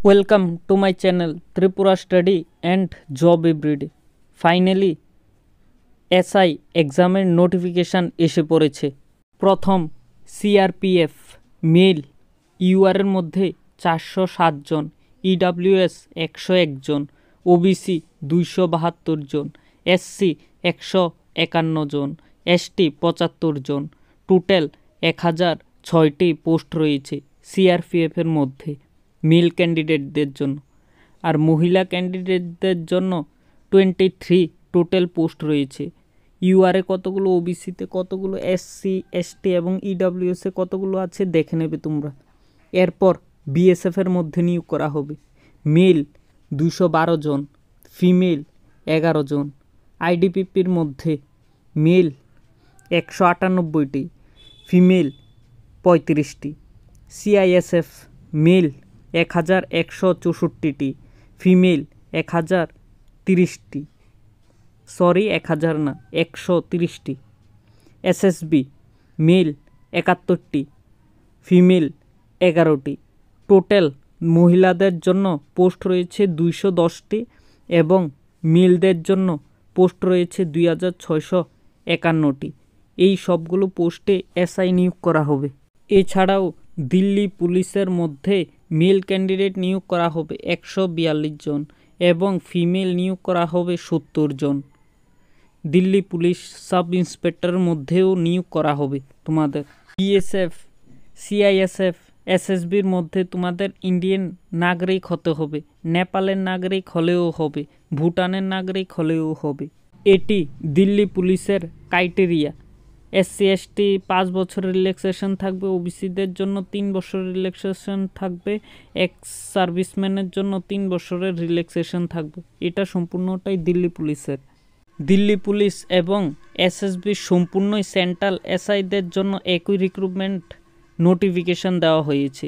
Welcome to my channel Tripura Study and Job Everyday. Finally SI এক্সামের notification এসে পড়েছে। প্রথম সিআরপিএফ মেল ইউআরের মধ্যে 407 জন, ইডাব্লিউএস 101 জন, ওবিসি 272 জন, SC 151 জন, ST 75 জন। Total 1006টি post রয়েছে সিআরপিএফের মধ্যে মেল ক্যান্ডিডেটদের জন্য, আর মহিলা ক্যান্ডিডেটদের জন্য 23 টোটাল পোস্ট রয়েছে। ইউআরএ কতগুলো, ওবিসিতে কতগুলো, এসসি এসটি এবং ইডাব্লিউএসে কতগুলো আছে দেখে নেবে তোমরা। এরপর বিএসএফের মধ্যে নিয়োগ করা হবে। মেল 212 জন, ফিমেল 11 জন। আইডিপিপির মধ্যে মেল 198টি, ফিমেল 35টি। সিআইএসএফ মেল 1164টি, ফিমেল 1030টি, 130টি। এসএসবি মেল 71টি, ফিমেল 11টি। টোটাল মহিলাদের জন্য পোস্ট রয়েছে 210টি এবং মেলদের জন্য পোস্ট রয়েছে 2651টি। এই সবগুলো পোস্টে এসআই নিয়োগ করা হবে। এছাড়াও দিল্লি পুলিশের মধ্যে মেল ক্যান্ডিডেট নিয়োগ করা হবে 142 জন এবং ফিমেল নিয়োগ করা হবে 70 জন। দিল্লি পুলিশ সাব ইন্সপেক্টরের মধ্যেও নিয়োগ করা হবে তোমাদের। বিএসএফ, সিআইএসএফ, এসএসবির মধ্যে তোমাদের ইন্ডিয়ান নাগরিক হতে হবে, নেপালের নাগরিক হলেও হবে, ভুটানের নাগরিক হলেও হবে। এটি দিল্লি পুলিশের ক্রাইটেরিয়া। এসসি এসটি 5 বছরের রিল্যাক্সেশন থাকবে, ওবিসিদের জন্য 3 বছরের রিল্যাক্সেশন থাকবে, এক্স সার্ভিসম্যানের জন্য 3 বছরের রিল্যাক্সেশন থাকবে। এটা সম্পূর্ণটাই দিল্লি পুলিশের। দিল্লি পুলিশ এবং এসএসবি সম্পূর্ণই সেন্ট্রাল এসআইদের জন্য একই রিক্রুটমেন্ট নোটিফিকেশন দেওয়া হয়েছে।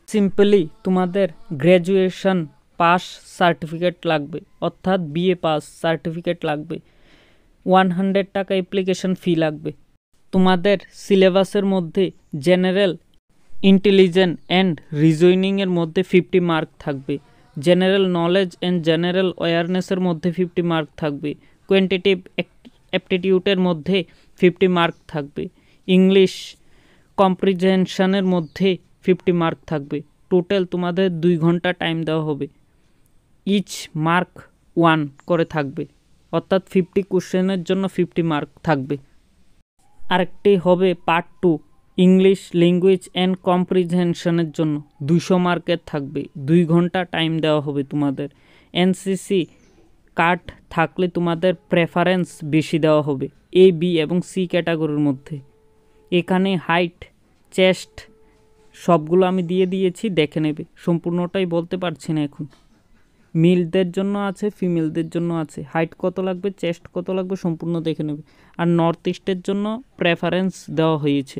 সিম্পলি তোমাদের গ্র্যাজুয়েশন পাস সার্টিফিকেট লাগবে, অর্থাৎ বিএ পাস সার্টিফিকেট লাগবে। 100 টাকা অ্যাপ্লিকেশন ফি লাগবে। তোমাদের সিলেবাসের মধ্যে জেনারেল ইন্টেলিজেন্স অ্যান্ড রিজনিংয়ের মধ্যে 50 মার্ক থাকবে, জেনারেল নলেজ অ্যান্ড জেনারেল অ্যাওয়ারনেসের মধ্যে 50 মার্ক থাকবে, কোয়ান্টিটিভ অ্যাপটিটিউডের মধ্যে 50 মার্ক থাকবে, ইংলিশ কম্প্রিহেনশনের মধ্যে 50 মার্ক থাকবে। টোটাল তোমাদের 2 ঘন্টা টাইম দেওয়া হবে। ইচ মার্ক 1 করে থাকবে, অর্থাৎ 50 কোশ্চেনের জন্য 50 মার্ক থাকবে। আরেকটি হবে পার্ট 2 ইংলিশ ল্যাঙ্গুয়েজ অ্যান্ড কম্প্রিহেনশনের জন্য 200 মার্কের থাকবে। 2 ঘন্টা টাইম দেওয়া হবে তোমাদের। এনসিসি কার্ড থাকলে তোমাদের প্রেফারেন্স বেশি দেওয়া হবে এ বি এবং সি ক্যাটাগরির মধ্যে। এখানে হাইট, চেস্ট সবগুলো আমি দিয়ে দিয়েছি, দেখে নেবে। সম্পূর্ণটাই বলতে পারছি না এখন। মেলদের জন্য আছে, ফিমেলদের জন্য আছে। হাইট কত লাগবে, চেস্ট কত লাগবে সম্পূর্ণ দেখে নেবে। আর নর্থ ইস্টের জন্য প্রেফারেন্স দেওয়া হয়েছে।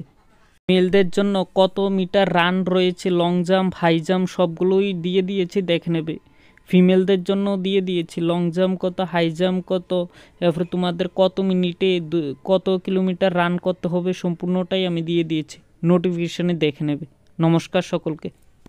মেলদের জন্য কত মিটার রান রয়েছে, লং জাম্প, হাই জাম্প সবগুলোই দিয়ে দিয়েছি, দেখে নেবে। ফিমেলদের জন্য দিয়ে দিয়েছি লং জাম্প কত, হাই জাম্প কত, এরপরে তোমাদের কত মিনিটে কত কিলোমিটার রান করতে হবে সম্পূর্ণটাই আমি দিয়ে দিয়েছি। নোটিফিকেশানে দেখে নেবে। নমস্কার সকলকে।